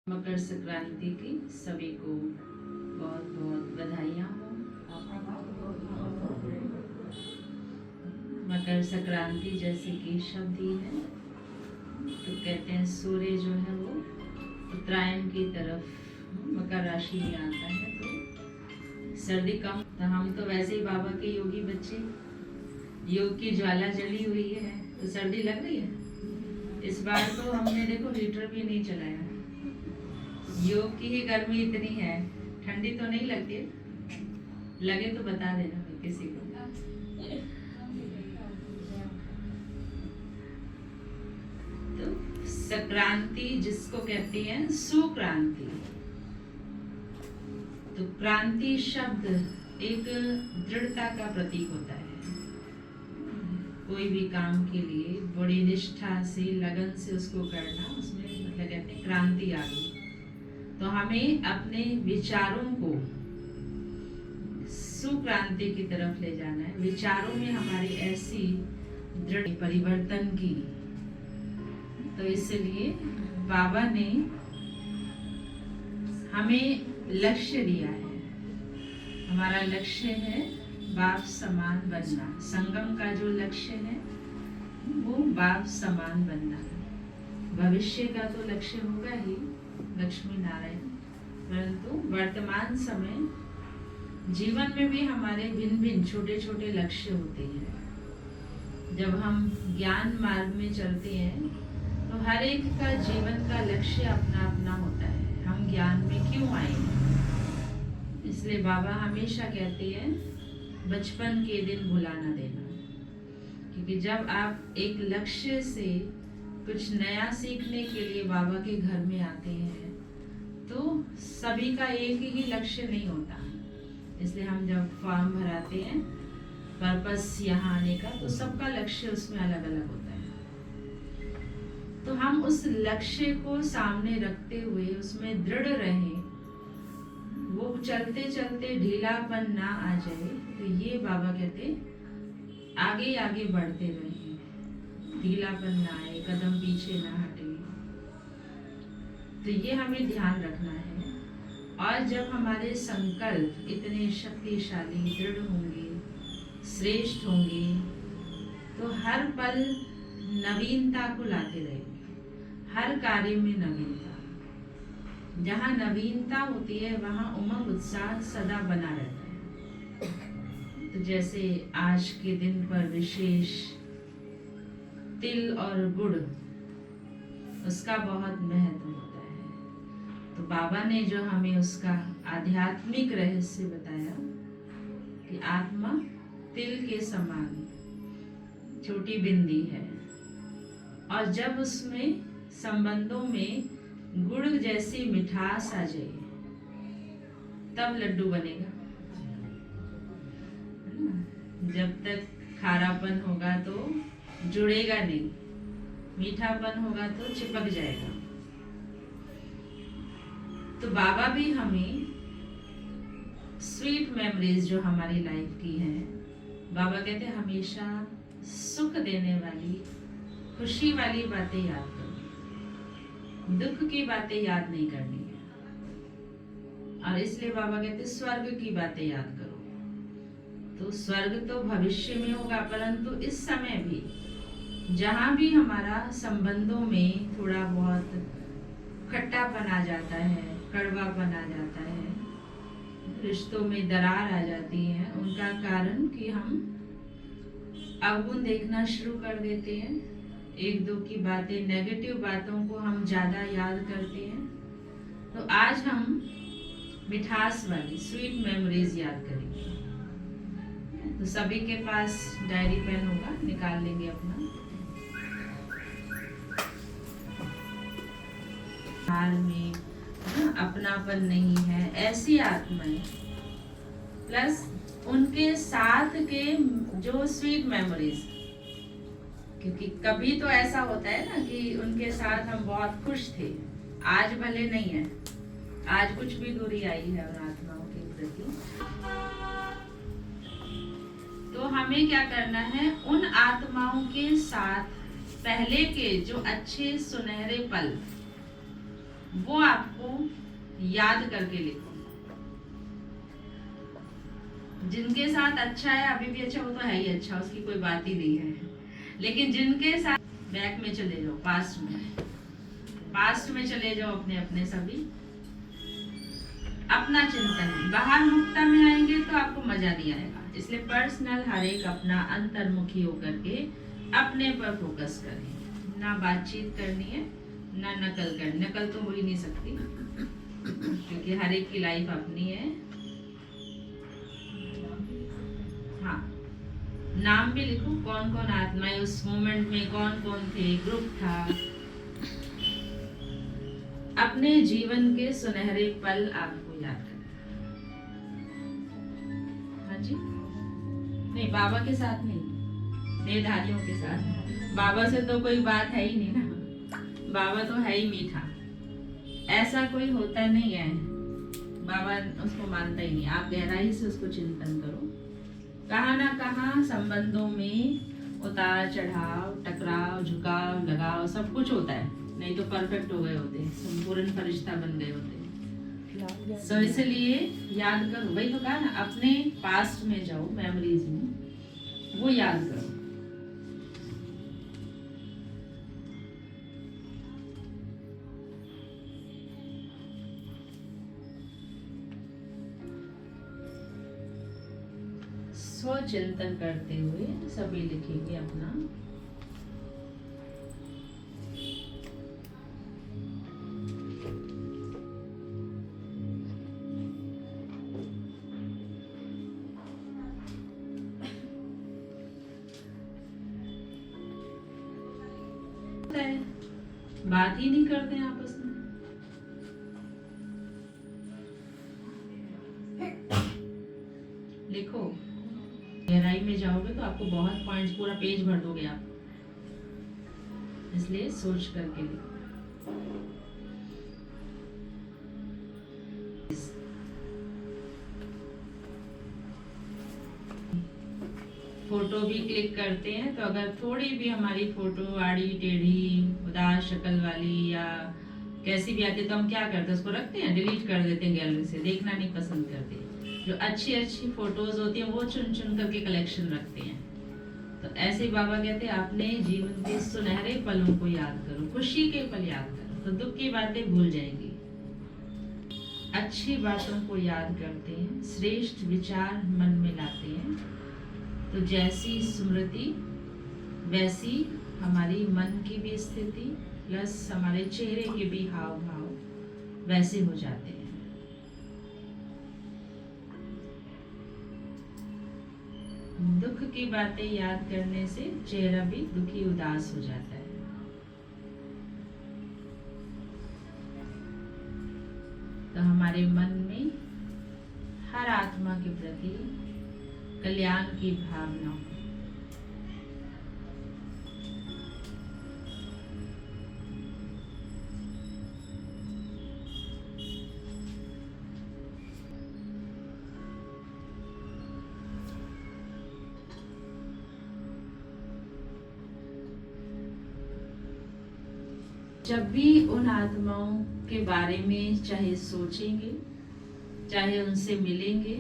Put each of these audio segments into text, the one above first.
मकर संक्रांति की सभी को बहुत बहुत बधाइयाँ हो। मकर संक्रांति जैसे कि शब्द ही है, तो कहते हैं सूर्य जो है वो उत्तरायण की तरफ मकर राशि में आता है तो सर्दी कम। तो हम तो वैसे ही बाबा के योगी बच्चे, योग की ज्वाला जली हुई है तो सर्दी लग रही है। इस बार तो हमने देखो हीटर भी नहीं चलाया। योग की ही गर्मी इतनी है, ठंडी तो नहीं लगती है? लगे तो बता देना किसी को। तो संक्रांति जिसको कहती हैं सुक्रांति, तो क्रांति शब्द एक दृढ़ता का प्रतीक होता है। कोई भी काम के लिए बड़ी निष्ठा से लगन से उसको करना, उसमें मतलब कहते हैं क्रांति आ गई। तो हमें अपने विचारों को सुक्रांति की तरफ ले जाना है। विचारों में हमारी ऐसी दृढ़ परिवर्तन की, तो इसलिए बाबा ने हमें लक्ष्य दिया है। हमारा लक्ष्य है बाप समान बनना। संगम का जो लक्ष्य है वो बाप समान बनना है। भविष्य का तो लक्ष्य होगा ही लक्ष्मी नारायण, परंतु वर्तमान समय जीवन में भी हमारे भिन्न भिन्न छोटे छोटे लक्ष्य होते हैं। जब हम ज्ञान मार्ग में चलते हैं तो हर एक का जीवन का लक्ष्य अपना अपना होता है। हम ज्ञान में क्यों आए हैं? इसलिए बाबा हमेशा कहते हैं बचपन के दिन भुला ना देना, क्योंकि जब आप एक लक्ष्य से कुछ नया सीखने के लिए बाबा के घर में आते हैं तो सभी का एक ही लक्ष्य नहीं होता। इसलिए हम जब फॉर्म भराते हैं पर्पस यहाँ आने का, तो सबका लक्ष्य उसमें अलग अलग होता है। तो हम उस लक्ष्य को सामने रखते हुए उसमें दृढ़ रहें, वो चलते चलते ढीलापन ना आ जाए। तो ये बाबा कहते आगे आगे बढ़ते रहें, ढीलापन ना आए, कदम पीछे ना हटे। तो ये हमें ध्यान रखना है। और जब हमारे संकल्प इतने शक्तिशाली दृढ़ होंगे, श्रेष्ठ होंगे, तो हर पल नवीनता को लाते रहेंगे। हर कार्य में नवीनता, जहाँ नवीनता होती है वहाँ उमंग उत्साह सदा बना रहता है। तो जैसे आज के दिन पर विशेष तिल और गुड़, उसका बहुत महत्व होता है। तो बाबा ने जो हमें उसका आध्यात्मिक रहस्य बताया कि आत्मा तिल के समान छोटी बिंदी है, और जब उसमें संबंधों में गुड़ जैसी मिठास आ जाए तब लड्डू बनेगा। जब तक खारापन होगा तो जुड़ेगा नहीं, मीठापन होगा तो चिपक जाएगा। तो बाबा भी हमें स्वीट मेमोरीज जो हमारी लाइफ की हैं, बाबा कहते हैं हमेशा सुख देने वाली, खुशी वाली बातें याद करो, दुख की बातें याद नहीं करनी है। और इसलिए बाबा कहते स्वर्ग की बातें याद करो। तो स्वर्ग तो भविष्य में होगा, परंतु इस समय भी जहाँ भी हमारा संबंधों में थोड़ा बहुत खट्टापन आ जाता है, कड़वापन आ जाता है, रिश्तों में दरार आ जाती है, उनका कारण कि हम अवगुण देखना शुरू कर देते हैं। एक दो की बातें, नेगेटिव बातों को हम ज्यादा याद करते हैं। तो आज हम मिठास वाली स्वीट मेमोरीज याद करेंगे। तो सभी के पास डायरी पेन होगा, निकाल लेंगे अपना। हाल में अपनापन नहीं है, ऐसी आत्माएं प्लस उनके साथ के जो स्वीट मेमोरीज, क्योंकि कभी तो ऐसा होता है ना कि उनके साथ हम बहुत खुश थे, आज भले नहीं है, आज कुछ भी दूरी आई है उन आत्माओं के प्रति। तो हमें क्या करना है, उन आत्माओं के साथ पहले के जो अच्छे सुनहरे पल वो आपको याद करके लिखो। जिनके साथ अच्छा है, अभी भी अच्छा, वो तो है ही अच्छा, उसकी कोई बात ही नहीं है। लेकिन जिनके साथ बैक में चले जाओ, पास्ट में चले जाओ, अपने अपने सभी अपना चिंतन। बाहर मुक्ता में आएंगे तो आपको मजा नहीं आएगा। इसलिए पर्सनल हर एक अपना अंतर्मुखी होकर के अपने पर फोकस करें। ना बातचीत करनी है, ना नकल करनी। नकल तो हो ही नहीं सकती क्योंकि हर एक की लाइफ अपनी है। हाँ, नाम भी लिखो, कौन कौन आत्माएं उस मोमेंट में कौन कौन थे, ग्रुप था। अपने जीवन के सुनहरे पल आपको याद करें। हाँ जी, नहीं, बाबा के साथ नहीं, देहधारियों के साथ। बाबा से तो कोई बात है ही नहीं ना, बाबा तो है ही मीठा। ऐसा कोई होता नहीं है, बाबा उसको मानता ही नहीं। आप गहराई से उसको चिंतन करो। कहाँ ना कहाँ संबंधों में उतार चढ़ाव, टकराव, झुकाव, लगाव सब कुछ होता है, नहीं तो परफेक्ट हो गए होते, संपूर्ण फरिश्ता बन गए होते। सो इसलिए याद करो, वही तो कहा ना, अपने पास्ट में जाओ, मेमोरीज में, वो याद करो। चिंतन करते हुए सभी लिखेंगे अपना। बात ही नहीं करते हैं आपस में। लिखो, गहराई में जाओगे तो आपको बहुत पॉइंट्स, पूरा पेज भर दोगे आप, इसलिए सोच करके लिखो। फोटो भी क्लिक करते हैं तो अगर थोड़ी भी हमारी फोटो आड़ी टेढ़ी, उदास शक्ल वाली या कैसी भी आती है तो हम क्या करते हैं, उसको रखते हैं, डिलीट कर देते हैं गैलरी से, देखना नहीं पसंद करते। जो अच्छी अच्छी फोटोज होती हैं वो चुन चुन करके कलेक्शन रखते हैं। तो ऐसे बाबा कहते हैं अपने जीवन के सुनहरे पलों को याद करो, खुशी के पल याद करो तो दुख की बातें भूल जाएंगी। अच्छी बातों को याद करते हैं, श्रेष्ठ विचार मन में लाते हैं, तो जैसी स्मृति वैसी हमारी मन की भी स्थिति प्लस हमारे चेहरे के भी हाव भाव वैसे हो जाते हैं। दुख की बातें याद करने से चेहरा भी दुखी उदास हो जाता है। तो हमारे मन में हर आत्मा के प्रति कल्याण की भावना हो। जब भी उन आत्माओं के बारे में चाहे सोचेंगे, चाहे उनसे मिलेंगे,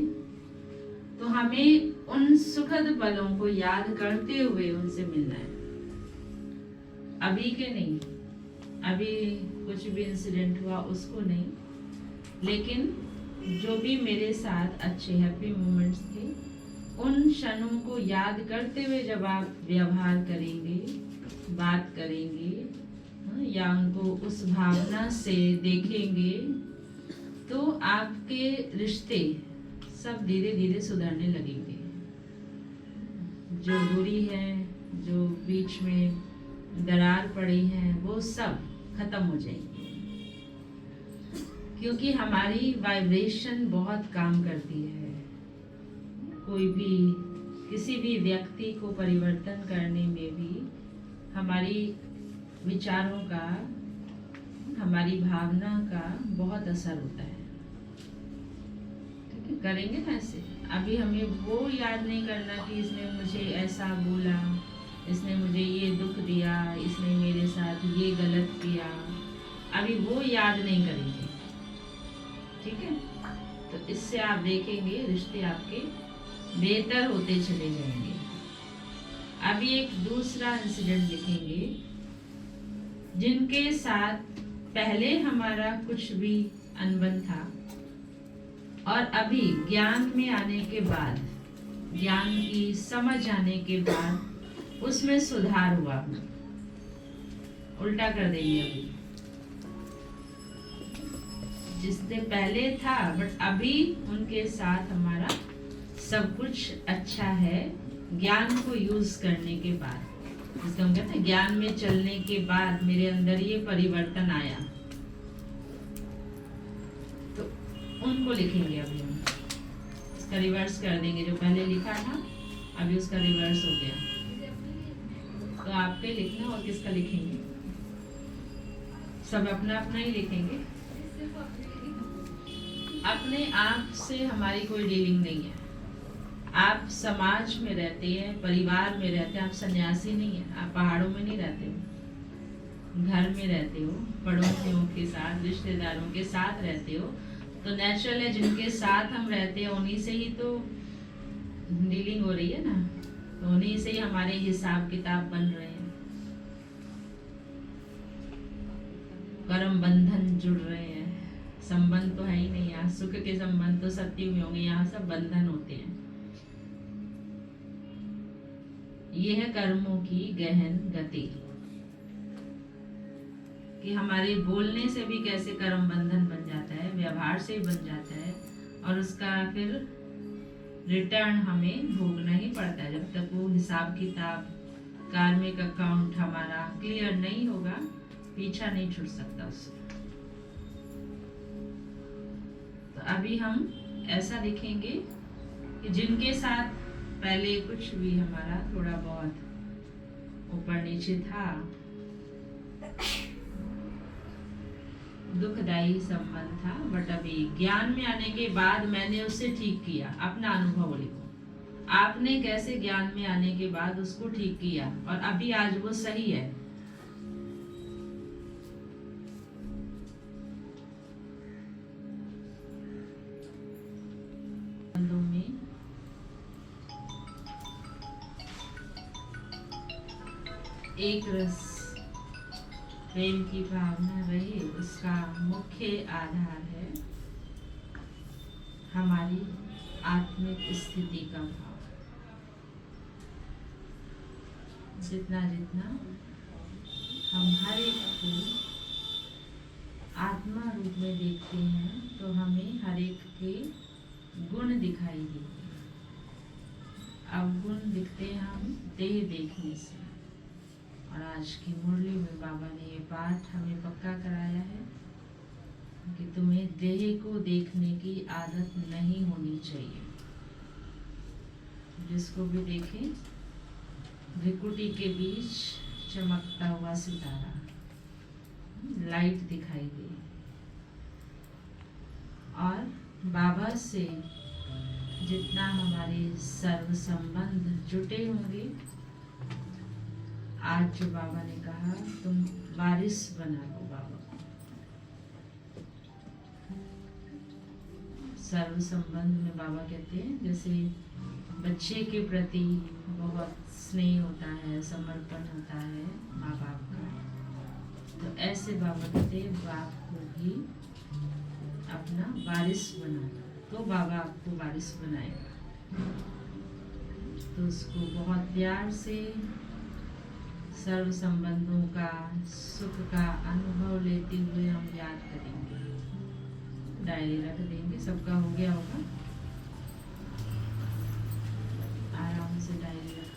तो हमें उन सुखद पलों को याद करते हुए उनसे मिलना है। अभी के नहीं, अभी कुछ भी इंसिडेंट हुआ उसको नहीं, लेकिन जो भी मेरे साथ अच्छे हैप्पी मोमेंट्स थे उन क्षणों को याद करते हुए जब आप व्यवहार करेंगे, बात करेंगे या उनको उस भावना से देखेंगे, तो आपके रिश्ते सब धीरे धीरे सुधरने लगेंगे। जो दूरी है, जो बीच में दरार पड़ी है, वो सब खत्म हो जाएंगे, क्योंकि हमारी वाइब्रेशन बहुत काम करती है। कोई भी किसी भी व्यक्ति को परिवर्तन करने में भी हमारी विचारों का, हमारी भावना का बहुत असर होता है। करेंगे ना ऐसे। अभी हमें वो याद नहीं करना कि इसने मुझे ऐसा बोला, इसने मुझे ये दुख दिया, इसने मेरे साथ ये गलत किया, अभी वो याद नहीं करेंगे, ठीक है। तो इससे आप देखेंगे रिश्ते आपके बेहतर होते चले जाएंगे। अभी एक दूसरा इंसिडेंट लिखेंगे, जिनके साथ पहले हमारा कुछ भी अनबन था और अभी ज्ञान में आने के बाद, ज्ञान की समझ आने के बाद उसमें सुधार हुआ। उल्टा कर देंगे। अभी जिससे पहले था बट अभी उनके साथ हमारा सब कुछ अच्छा है, ज्ञान को यूज करने के बाद, जिसको हम कहते हैं ज्ञान में चलने के बाद मेरे अंदर ये परिवर्तन आया। तो उनको लिखेंगे अभी हम, इसका रिवर्स कर देंगे। जो पहले लिखा था अभी उसका रिवर्स हो गया। तो आप पे लिखना और किसका लिखेंगे? सब अपना अपना ही लिखेंगे। अपने आप से हमारी कोई डीलिंग नहीं है। आप समाज में रहते हैं, परिवार में रहते हैं, आप सन्यासी नहीं है, आप पहाड़ों में नहीं रहते हो, घर में रहते हो, पड़ोसियों के साथ, रिश्तेदारों के साथ रहते हो। तो नेचुरल है जिनके साथ हम रहते हैं उन्हीं से ही तो डीलिंग हो रही है ना, तो उन्हीं से ही हमारे हिसाब किताब बन रहे हैं, कर्म बंधन जुड़ रहे हैं। संबंध तो है ही नहीं, यहाँ सुख के संबंध तो सत्युग में होंगे, यहाँ सब बंधन होते हैं। ये है कर्मों की गहन गति, कि हमारे बोलने से भी कैसे कर्म बंधन बन जाता है, व्यवहार से ही बन जाता है, और उसका फिर रिटर्न हमें भोगना ही पड़ता है। जब तक वो हिसाब किताब, कार्मिक अकाउंट हमारा क्लियर नहीं होगा, पीछा नहीं छूट सकता उससे। तो अभी हम ऐसा लिखेंगे कि जिनके साथ पहले कुछ भी हमारा थोड़ा बहुत ऊपर नीचे था, दुखदायी संबंध था, बट अभी ज्ञान में आने के बाद मैंने उसे ठीक किया। अपना अनुभव लिखो, आपने कैसे ज्ञान में आने के बाद उसको ठीक किया और अभी आज वो सही है। में एक रस प्रेम की भावना रहे, उसका मुख्य आधार है हमारी आत्मिक स्थिति का भाव। जितना जितना हम हर एक को आत्मा रूप में देखते हैं तो हमें हर एक के गुण दिखाई देते हैं। अब गुण दिखते हैं हम देह देखने से, और आज की मुरली में बाबा ने ये पाठ हमें पक्का कराया है कि तुम्हें देह को देखने की आदत नहीं होनी चाहिए। जिसको भी देखें, भ्रिकुटी के बीच चमकता हुआ सितारा, लाइट दिखाई दे, और बाबा से जितना हमारे सर्व संबंध जुटे होंगे, आज जो बाबा ने कहा तुम वारिस बना लो बाबा को। सर्व संबंध में बाबा कहते हैं जैसे बच्चे के प्रति बहुत स्नेह होता है, समर्पण होता है माँ बाप का, तो ऐसे बाबा कहते हैं बाप को भी अपना वारिस बना लो, तो बाबा आपको वारिस बनाएगा। तो उसको बहुत प्यार से सर्व संबंधों का, सुख का अनुभव लेते हुए हम याद करेंगे। डायरी रख देंगे, सबका हो गया होगा, आराम से डायरी रख।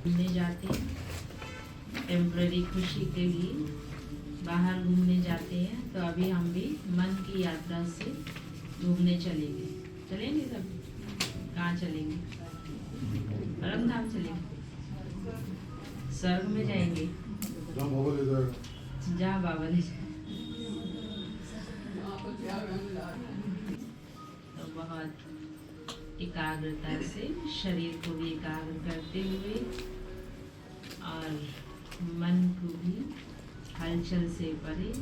घूमने जाते हैं, टेम्पररी खुशी के लिए बाहर घूमने जाते हैं, तो अभी हम भी मन की यात्रा से घूमने चलेंगे। चलेंगे सब? कहाँ चलेंगे? परम धाम चलेंगे, स्वर्ग में जाएंगे, जहाँ बाबा ले जाए। तो बहुत एकाग्रता से शरीर को भी एकाग्र करते हुए और मन को भी हलचल से परे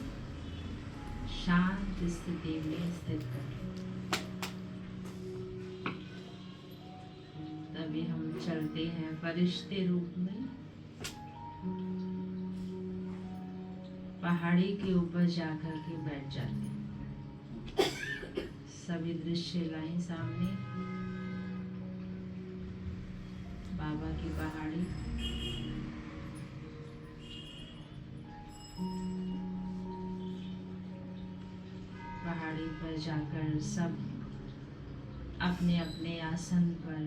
शांत स्थिति में स्थित करें। तभी हम चलते हैं फरिश्ते रूप में, पहाड़ी के ऊपर जाकर के बैठ जाते हैं। सभी दृश्य लाएं सामने, बाबा की पहाड़ी, पहाड़ी पर जाकर सब अपने अपने आसन पर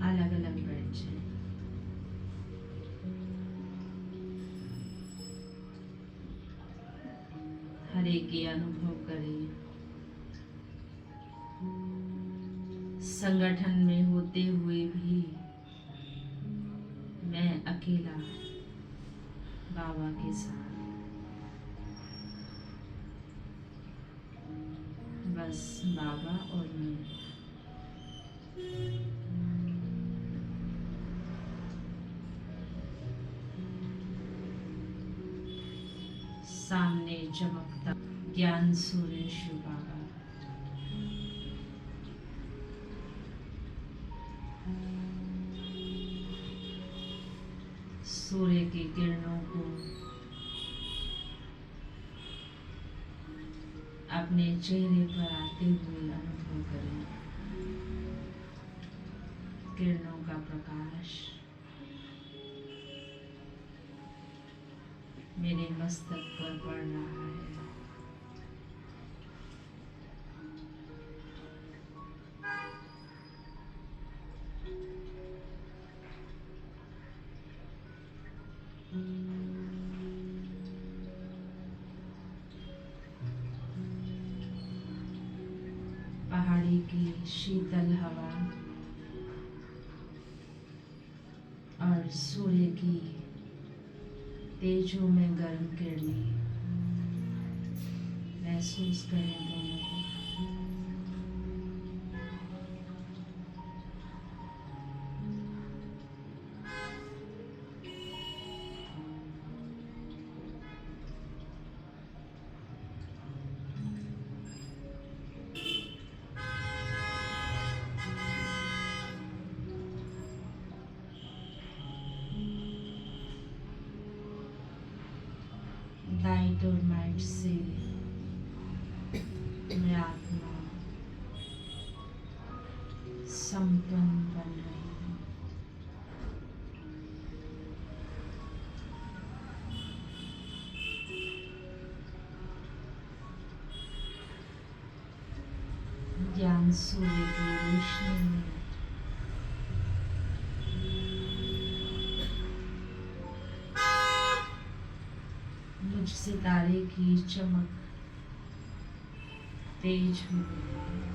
अलग अलग बैठ जाएं। हर एक की अनुभव करें। संगठन में होते हुए भी मैं अकेला बाबा के साथ, बस बाबा और मैं। सामने चमकता ज्ञान सूर्य शिव बाबा, सूर्य की किरणों को अपने चेहरे पर आते हुए अनुभव करें। किरणों का प्रकाश मेरे मस्तक पर पड़ रहा है। पहाड़ी की शीतल हवा और सूर्य की तेजों में गर्म किरणें महसूस करें दोनों को। लाइट और माइट से मैं आत्मा संपन्न बन रही हूँ। ज्ञान सूर्य की रोशनी में मुझ सितारे की चमक तेज हो गई है।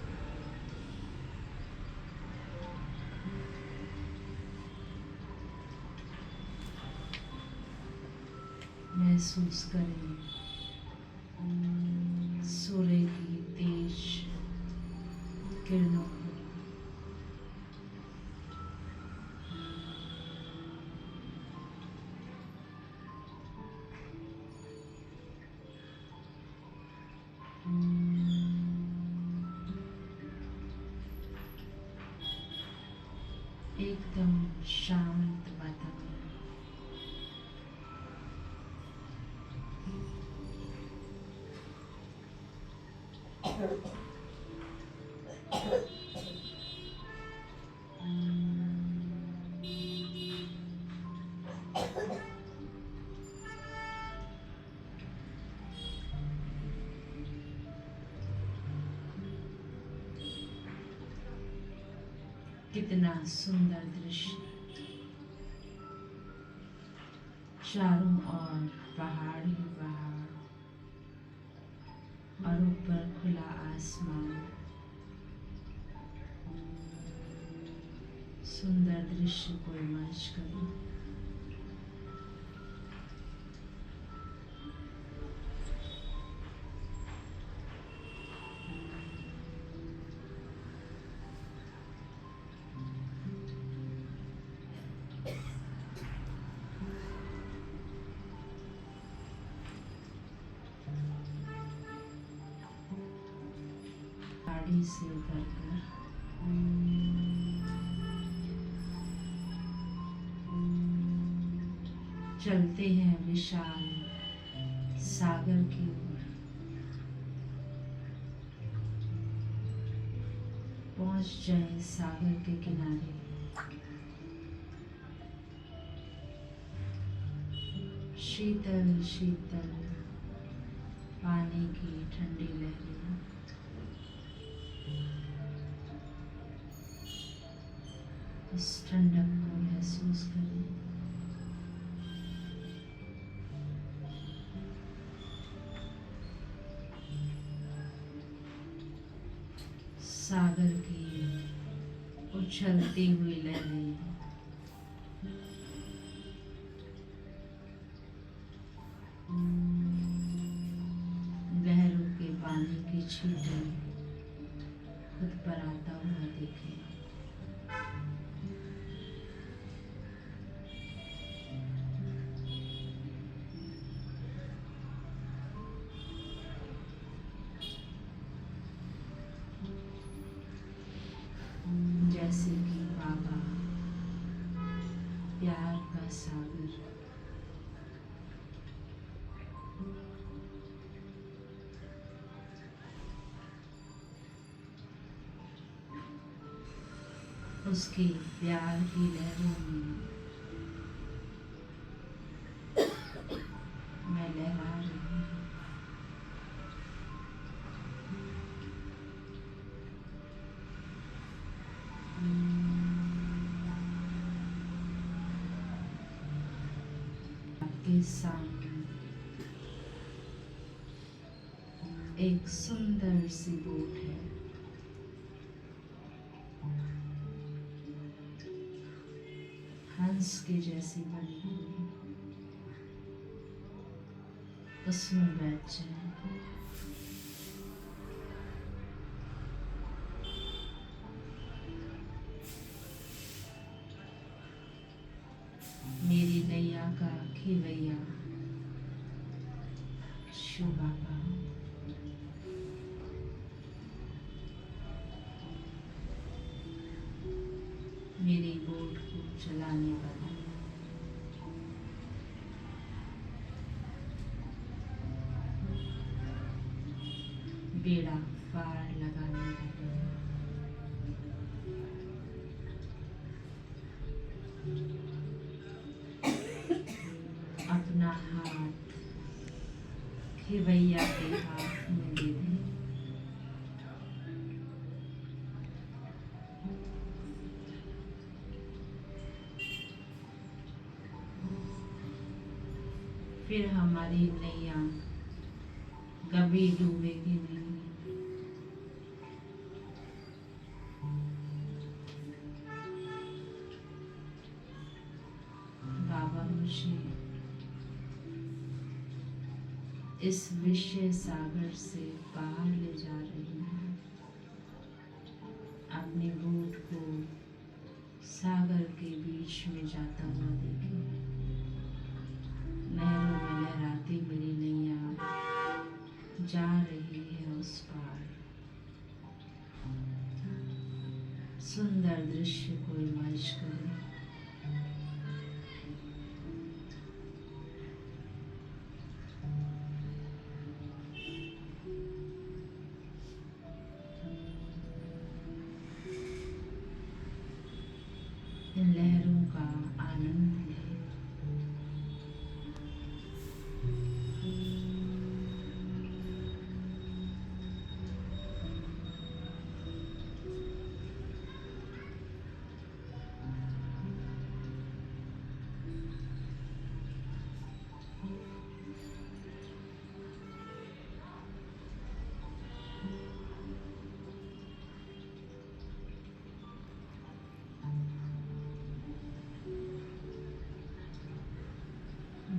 महसूस करें सूर्य की तेज किरणों को। एकदम शांत वातावरण। कितना सुंदर दृश्य, चारों ओर पहाड़ ही पहाड़ और ऊपर खुला आसमान। सुंदर दृश्य को इमर्ज करो। ऊंचाई से उतरकर चलते हैं विशाल सागर की ओर। पहुंच जाए सागर के किनारे। शीतल शीतल पानी की ठंडी लहरें, इस ठंडक को महसूस करें। सागर की उछलती हुई लहरें, लहरों के पानी की छींटे खुद पर आता हुआ देखे। जैसे कि बाबा प्यार का सागर उसकी प्यार की लहरों में मैं लहरा रही हूँ। आपके सामने एक सुंदर सी बोट है। हंस के जैसी बनी हुई, उसमें बैठ जाए। मेरी नैया का खेवैया शिव बाबा, मेरी बोट को चलाने वाला, बेड़ा पार लगाने वाला, अपना हाथ खेवैया के हाथ में दे दे। फिर हमारी नैया कभी डूबेगी नहीं। बाबा मुझे इस विषय सागर से बाहर ले जा रही हैं। अपनी बोट को सागर के बीच में जाता हुआ देखे। लहरों में लहराती मेरी नैया जा रही है उस पार। सुंदर दृश्य को इमेज करें। इन लहरों का आनंद लें।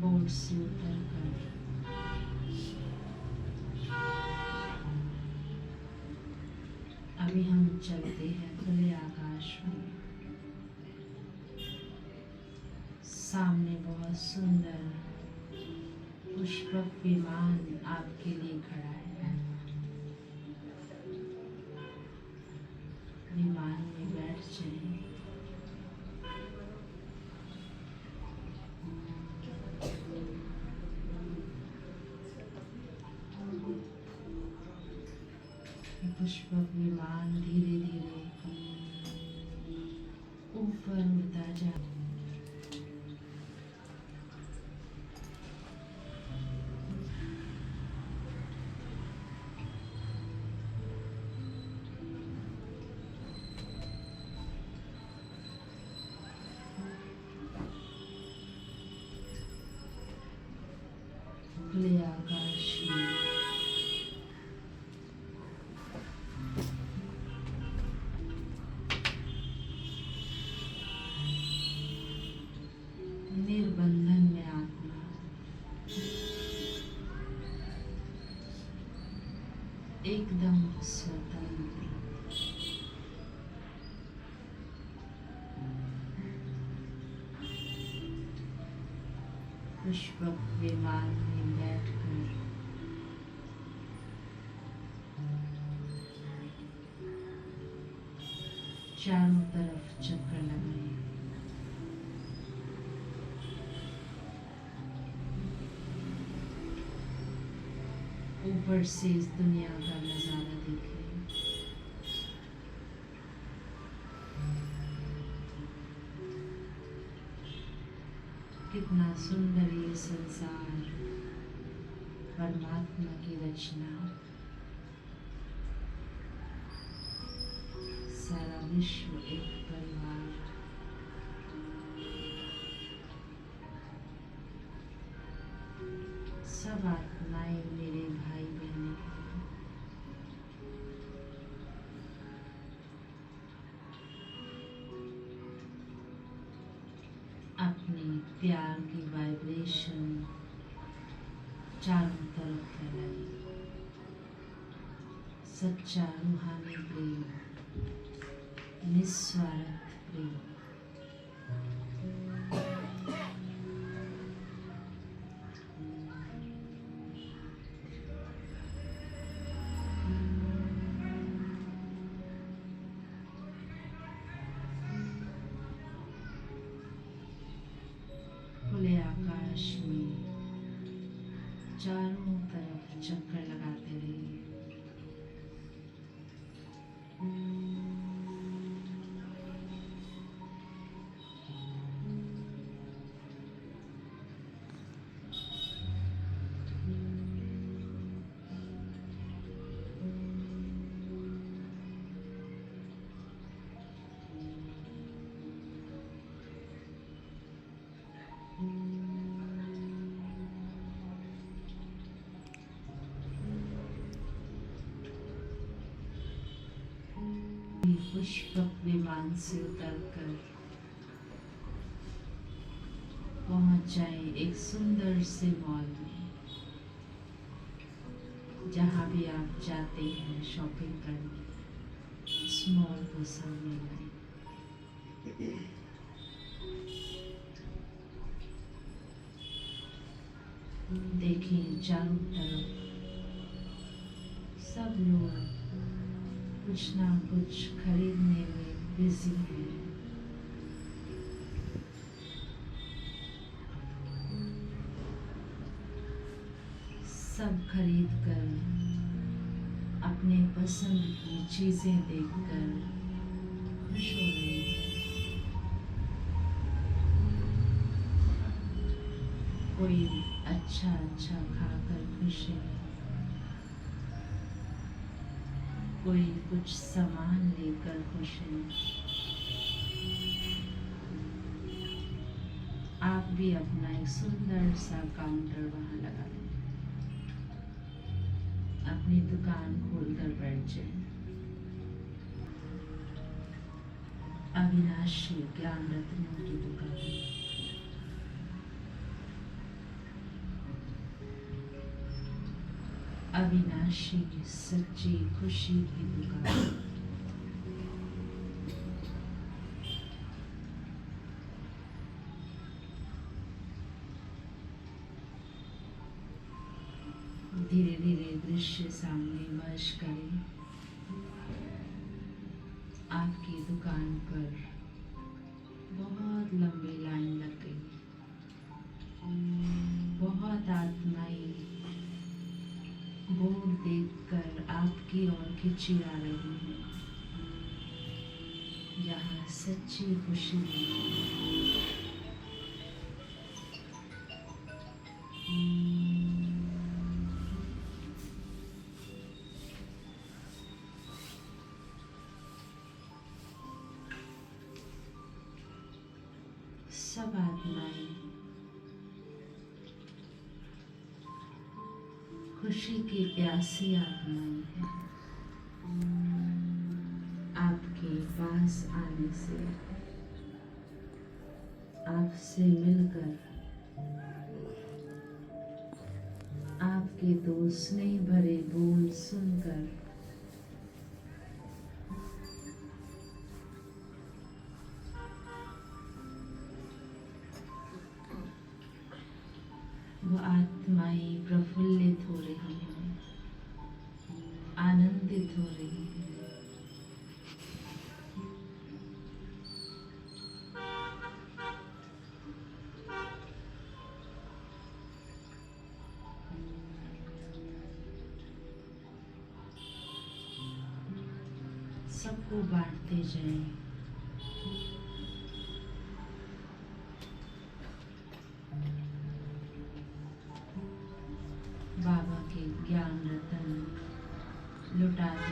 बोट से उतरकर अभी हम चलते हैं खुले आकाश में। सामने बहुत सुंदर पुष्पक विमान आपके लिए खड़ा है। पुष्पक विमान धीरे धीरे ऊपर उड़ता जा। खुले आकाश में निर्बंधन में आत्मा एकदम स्वतंत्र। पुष्पक विमान में बैठकर चारों तरफ चक्कर लगाए। ऊपर से इस दुनिया का नजारा देखें। कितना सुंदर ये संसार, परमात्मा की रचना, सारा विश्व एक परिवार। सब आत्माएं मेरे भाई बहने हैं। अपने प्यार की वाइब्रेशन चारों तरफ फैलाई। सच्चा रूहानी प्रेम, निस्वार्थ प्रेम। खुले आकाश में चारों तरफ चक्कर लगाते रहिए। पुष्पक विमान से उतरकर पहुंच जाए एक सुंदर से मॉल में। जहां भी आप जाते हैं शॉपिंग करने, इस मॉल को सामने लाए। देखिए चारों तरफ सब लोग कुछ ना कुछ खरीदने में बिजी हैं। सब खरीद कर अपने पसंद की चीजें देखकर खुश हो रहे हैं। कोई अच्छा अच्छा खाकर खुश है, कोई कुछ सामान लेकर खुश है। आप भी अपना एक सुंदर सा काउंटर वहां लगा लें, अपनी दुकान खोलकर बैठ जाए। अविनाशी ज्ञान रत्नों की दुकान, अविनाशी की सच्ची खुशी की दुकान। धीरे धीरे दृश्य सामने मर्ज करें। आपकी दुकान पर बहुत लंबी लाइन लग गई। बहुत आत्माएं बोर्ड देखकर आपकी ओर खिंची आ रही है। यहाँ सच्ची खुशी है। सब आत्माएं खुशी की प्यासी आत्माएं हैं। आपके पास आने से, आपसे मिलकर, आपके दो स्नेह भरे बोल सुनकर वो आत्माएं प्रफुल्लित हो रही हैं, आनंदित हो रही हैं। सबको बांटते जाएं। बाबा के ज्ञान रतन लुटाते